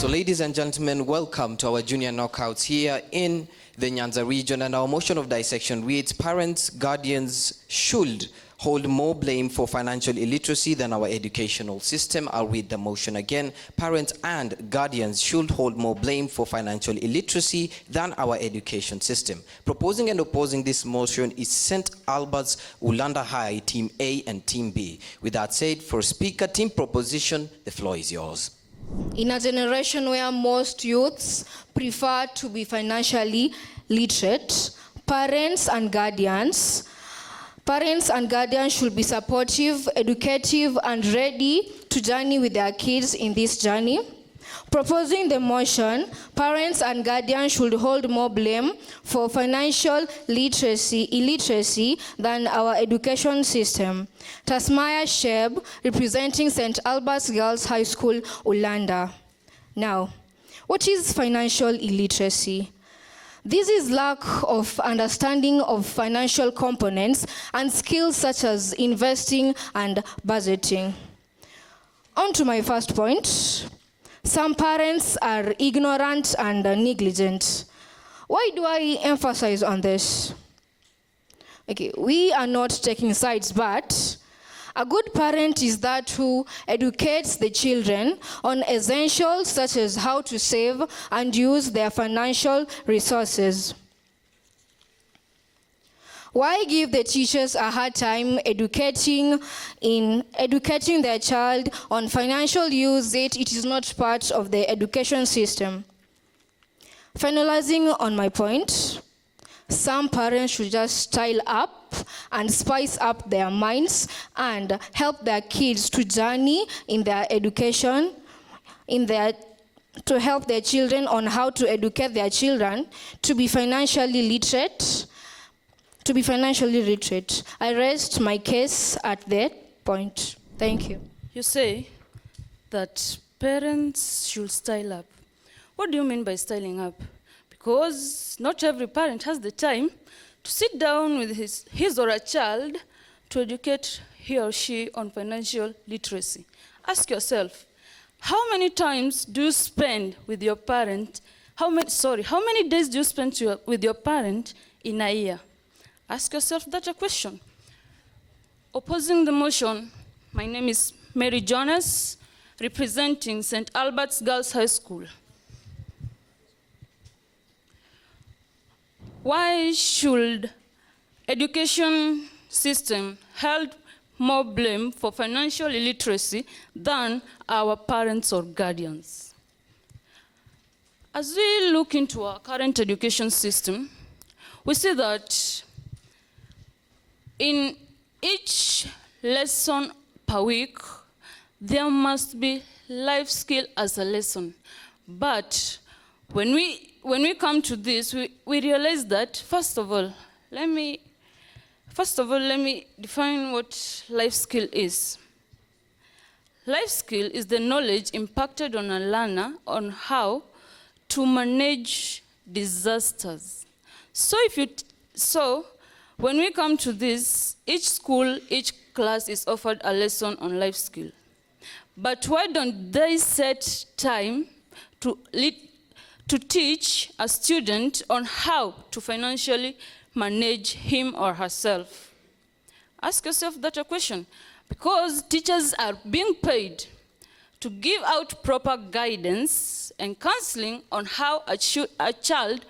So ladies and gentlemen, welcome to our junior knockouts here in the Nyanza region, and our motion of dissection reads: parents, guardians should hold more blame for financial illiteracy than our educational system. I'll read the motion again. Parents and guardians should hold more blame for financial illiteracy than our education system. Proposing and opposing this motion is St. Albert's Ulanda High, Team A and Team B. With that said, for Speaker, team proposition, the floor is yours. In a generation where most youths prefer to be financially literate, parents and guardians should be supportive, educative, and ready to journey with their kids in this journey. Proposing the motion, parents and guardians should hold more blame for financial illiteracy than our education system. Tasmaya Sheb, representing St. Albert's Girls High School, Ulanda. Now, what is financial illiteracy? This is lack of understanding of financial components and skills such as investing and budgeting. On to my first point. Some parents are ignorant and negligent. Why do I emphasize on this? Okay, we are not taking sides, but a good parent is that who educates the children on essentials such as how to save and use their financial resources. Why give the teachers a hard time educating their child on financial use yet it is not part of the education system? Finalizing on my point, some parents should just style up and spice up their minds and help their kids to journey in their education, to help their children on how to educate their children to be financially literate. I rest my case at that point. Thank you. You say that parents should style up. What do you mean by styling up? Because not every parent has the time to sit down with his or her child to educate he or she on financial literacy. Ask yourself, how many times do you spend with your parent? How many days do you spend with your parent in a year? Ask yourself that a question. Opposing the motion, my name is Mary Jonas, representing St. Albert's Girls High School. Why should education system hold more blame for financial illiteracy than our parents or guardians? As we look into our current education system, we see that in each lesson per week, there must be life skill as a lesson. But when we come to this, we realize that, first of all, let me define what life skill is. Life skill is the knowledge impacted on a learner on how to manage disasters. So when we come to this, each school, each class is offered a lesson on life skill. But why don't they set time to teach a student on how to financially manage him or herself? Ask yourself that a question. Because teachers are being paid to give out proper guidance and counseling on how a child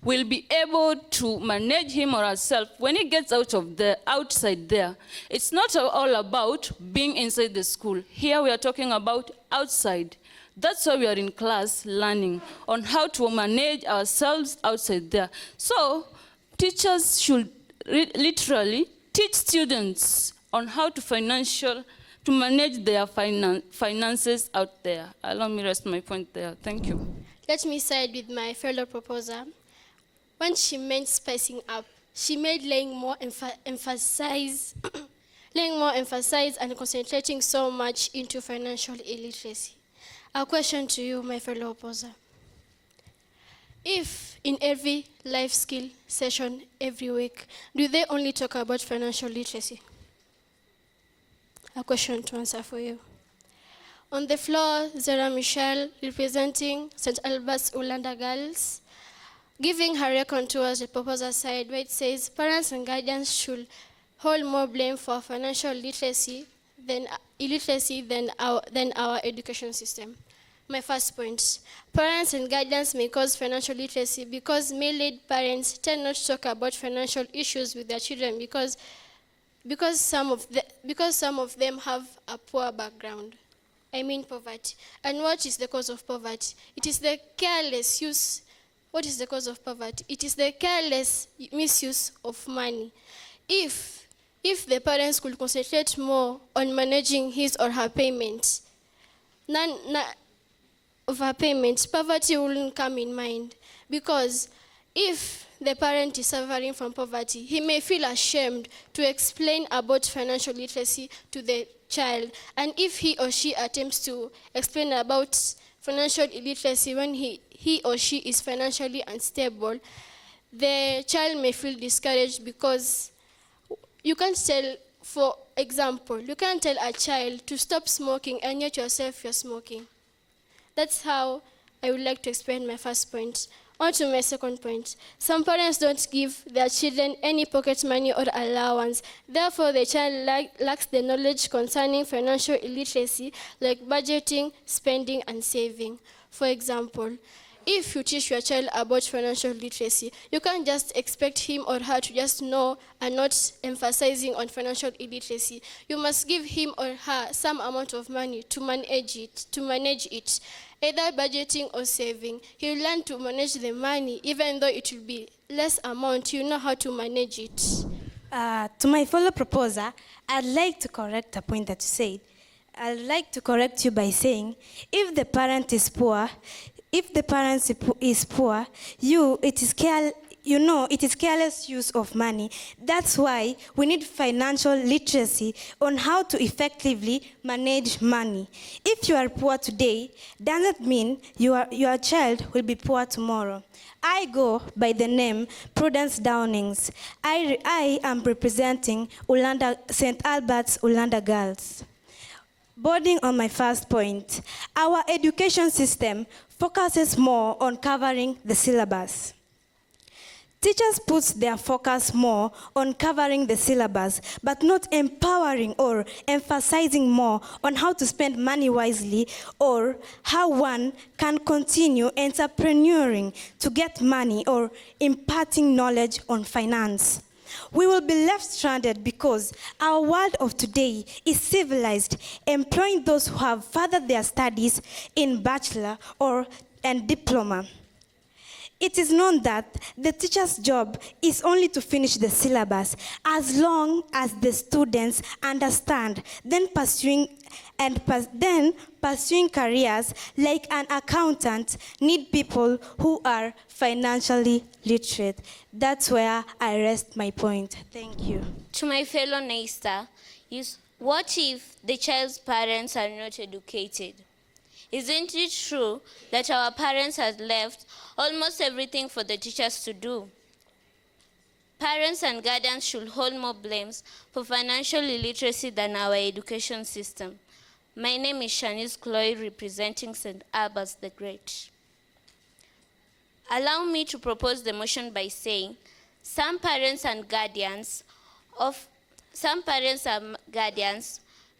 will be able to manage him or herself when he gets outside there. It's not all about being inside the school. Here we are talking about outside. That's why we are in class learning on how to manage ourselves outside there. So teachers should literally teach students on how to manage their finances out there. Allow me to rest my point there. Thank you. Let me side with my fellow proposer. When she meant spicing up, she made laying more emphasis and concentrating so much into financial illiteracy. A question to you, my fellow opposer. If in every life skill session every week, do they only talk about financial literacy? A question to answer for you. On the floor, Zara Michelle, representing St. Albert's Ulanda Girls, giving her recon towards the proposal side where it says parents and guardians should hold more blame for financial illiteracy than our education system. My first point, parents and guardians may cause financial literacy because male-led parents tend not to talk about financial issues with their children because some of them have a poor background. I mean poverty. And what is the cause of poverty? It is the careless use. What is the cause of poverty? It is the careless misuse of money. If the parents could concentrate more on managing his or her payments, poverty wouldn't come in mind. Because if the parent is suffering from poverty, he may feel ashamed to explain about financial literacy to the child. And if he or she attempts to explain about financial illiteracy when he or she is financially unstable, the child may feel discouraged because you can't tell, for example, you can't tell a child to stop smoking and yet yourself you're smoking. That's how I would like to explain my first point. On to my second point. Some parents don't give their children any pocket money or allowance. Therefore, the child lacks the knowledge concerning financial illiteracy, like budgeting, spending, and saving. For example, if you teach your child about financial literacy, you can't just expect him or her to just know and not emphasizing on financial illiteracy. You must give him or her some amount of money to manage it, either budgeting or saving. He will learn to manage the money, even though it will be less amount, you know how to manage it. To my fellow proposer, I'd like to correct a point that you said. I'd like to correct you by saying, if the parent is poor, it is careless use of money. That's why we need financial literacy on how to effectively manage money. If you are poor today, doesn't mean your child will be poor tomorrow. I go by the name Prudence Downings. I am representing St. Albert's Ulanda Girls. Boarding on my first point, our education system focuses more on covering the syllabus. Teachers put their focus more on covering the syllabus, but not empowering or emphasizing more on how to spend money wisely or how one can continue entrepreneuring to get money or imparting knowledge on finance. We will be left stranded because our world of today is civilized, employing those who have furthered their studies in bachelor and diploma. It is known that the teacher's job is only to finish the syllabus as long as the students understand, then pursuing careers like an accountant need people who are financially literate. That's where I rest my point. Thank you. To my fellow Nesta, what if the child's parents are not educated? Isn't it true that our parents have left almost everything for the teachers to do? Parents and guardians should hold more blames for financial illiteracy than our education system. My name is Shanice Chloe, representing St. Albert's the Great. Allow me to propose the motion by saying some parents and guardians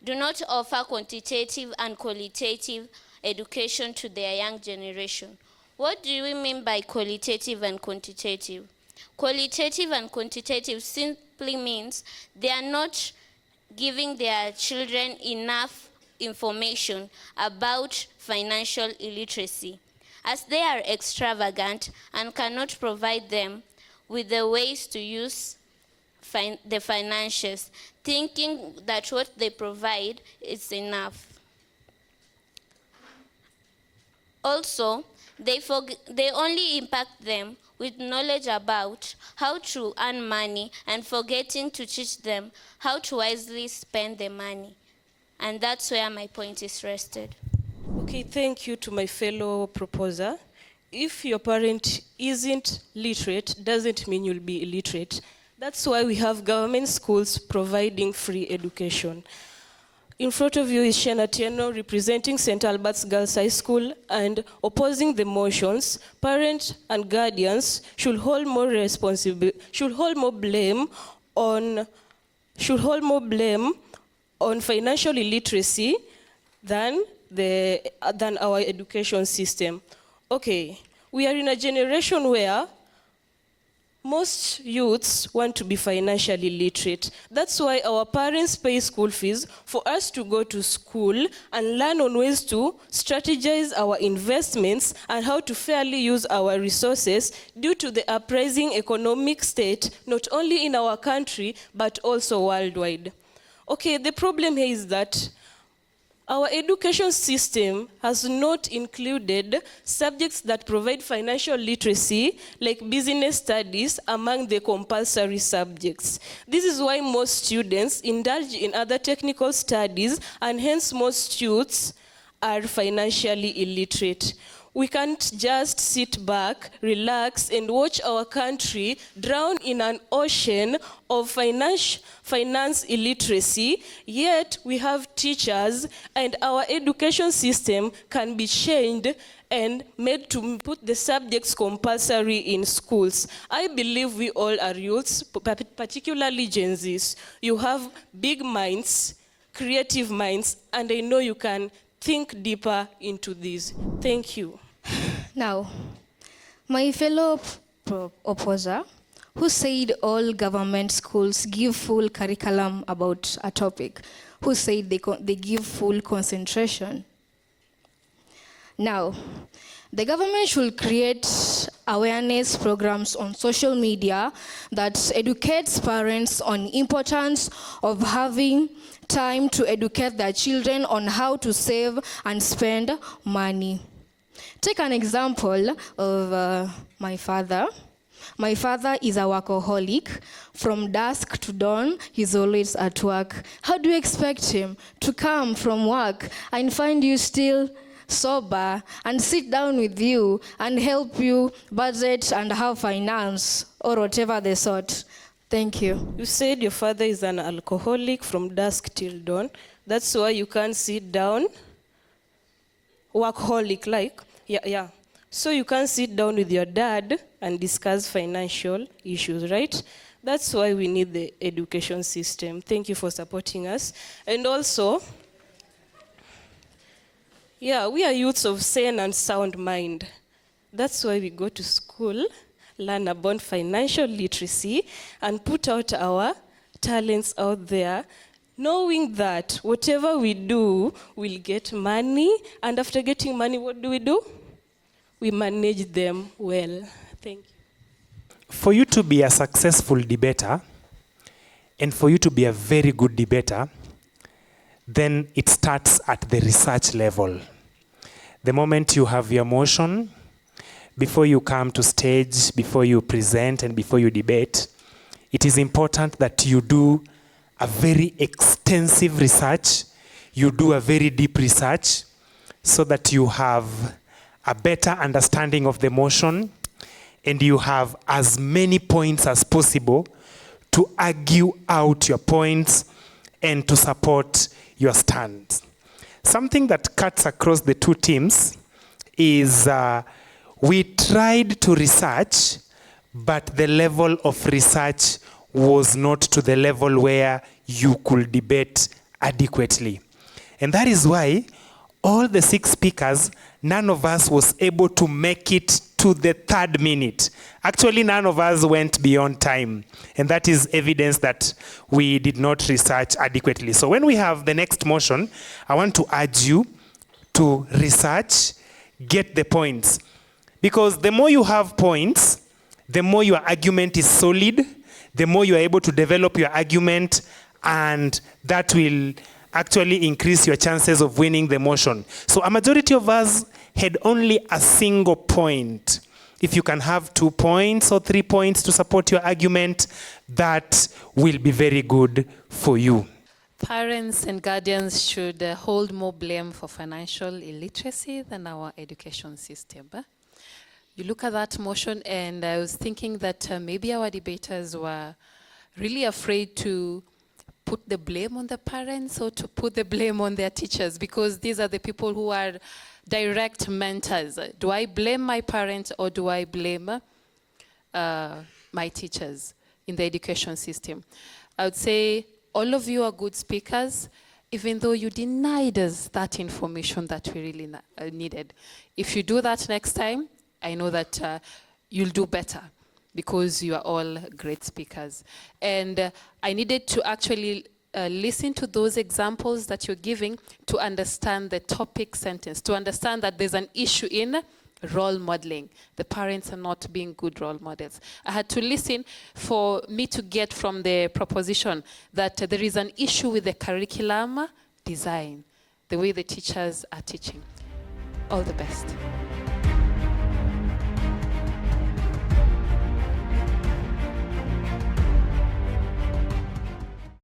do not offer quantitative and qualitative education to their young generation. What do we mean by qualitative and quantitative? Qualitative and quantitative simply means they are not giving their children enough information about financial illiteracy, as they are extravagant and cannot provide them with the ways to use the financials, thinking that what they provide is enough. Also, they only impact them with knowledge about how to earn money and forgetting to teach them how to wisely spend the money. And that's where my point is rested. Okay, thank you to my fellow proposer. If your parent isn't literate, doesn't mean you'll be illiterate. That's why we have government schools providing free education. In front of you is Shena Tieno representing St. Albert's Girls High School and opposing the motions. Parents and guardians should hold more blame on financial illiteracy than our education system. Okay, we are in a generation where most youths want to be financially literate. That's why our parents pay school fees for us to go to school and learn on ways to strategize our investments and how to fairly use our resources due to the uprising economic state, not only in our country, but also worldwide. Okay, the problem here is that our education system has not included subjects that provide financial literacy, like business studies, among the compulsory subjects. This is why most students indulge in other technical studies, and hence most youths are financially illiterate. We can't just sit back, relax, and watch our country drown in an ocean of finance illiteracy, yet we have teachers, and our education system can be changed and made to put the subjects compulsory in schools. I believe we all are youths, particularly Gen Zs. You have big minds, creative minds, and I know you can think deeper into this. Thank you. Now, my fellow opposer, who said all government schools give full curriculum about a topic, who said they give full concentration. Now, the government should create awareness programs on social media that educates parents on importance of having time to educate their children on how to save and spend money. Take an example of my father. My father is a workaholic. From dusk to dawn, he's always at work. How do you expect him to come from work and find you still sober and sit down with you and help you budget and have finance or whatever the sort? Thank you. You said your father is an alcoholic from dusk till dawn. That's why you can't sit down. Workaholic, like. Yeah. So you can sit down with your dad and discuss financial issues, right? That's why we need the education system. Thank you for supporting us. And also, we are youths of sane and sound mind. That's why we go to school, learn about financial literacy, and put out our talents out there, knowing that whatever we do, we'll get money, and after getting money, what do? We manage them well. Thank you. For you to be a successful debater, and for you to be a very good debater, then it starts at the research level. The moment you have your motion, before you come to stage, before you present, and before you debate, it is important that you do a very extensive research, you do a very deep research, so that you have a better understanding of the motion, and you have as many points as possible to argue out your points and to support your stand. Something that cuts across the two teams is we tried to research, but the level of research was not to the level where you could debate adequately. And that is why all the 6 speakers, none of us was able to make it to the 3rd minute. Actually, none of us went beyond time. And that is evidence that we did not research adequately. So when we have the next motion, I want to urge you to research, get the points. Because the more you have points, the more your argument is solid, the more you are able to develop your argument, and that will actually increase your chances of winning the motion. So a majority of us had only a single point. If you can have 2 points or 3 points to support your argument, that will be very good for you. Parents and guardians should hold more blame for financial illiteracy than our education system. You look at that motion, and I was thinking that maybe our debaters were really afraid to put the blame on the parents or to put the blame on their teachers? Because these are the people who are direct mentors. Do I blame my parents or do I blame my teachers in the education system? I would say all of you are good speakers, even though you denied us that information that we really needed. If you do that next time, I know that you'll do better, because you are all great speakers. And I needed to actually listen to those examples that you're giving to understand the topic sentence, to understand that there's an issue in role modeling. The parents are not being good role models. I had to listen for me to get from the proposition that there is an issue with the curriculum design, the way the teachers are teaching. All the best.